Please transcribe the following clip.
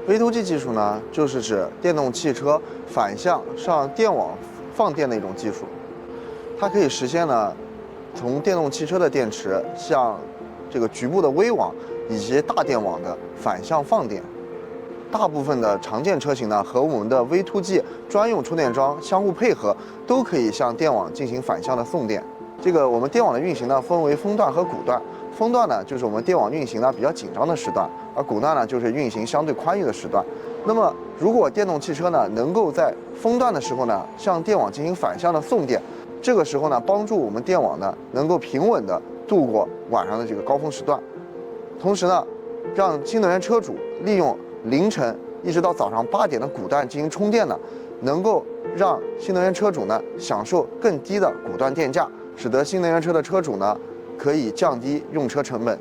V2G 技术呢，就是指电动汽车反向上电网放电的一种技术。它可以实现呢，从电动汽车的电池向这个局部的微网以及大电网的反向放电。大部分的常见车型呢，和我们的 V2G 专用充电桩相互配合，都可以向电网进行反向的送电。这个我们电网的运行呢，分为风段和谷段。风段呢，就是我们电网运行呢比较紧张的时段，而谷段呢，就是运行相对宽裕的时段。那么，如果电动汽车呢，能够在风段的时候呢，向电网进行反向的送电，这个时候呢，帮助我们电网呢，能够平稳地度过晚上的这个高峰时段，同时呢，让新能源车主利用凌晨一直到早上8点的谷段进行充电呢，能够让新能源车主呢享受更低的谷段电价，使得新能源车的车主呢可以降低用车成本，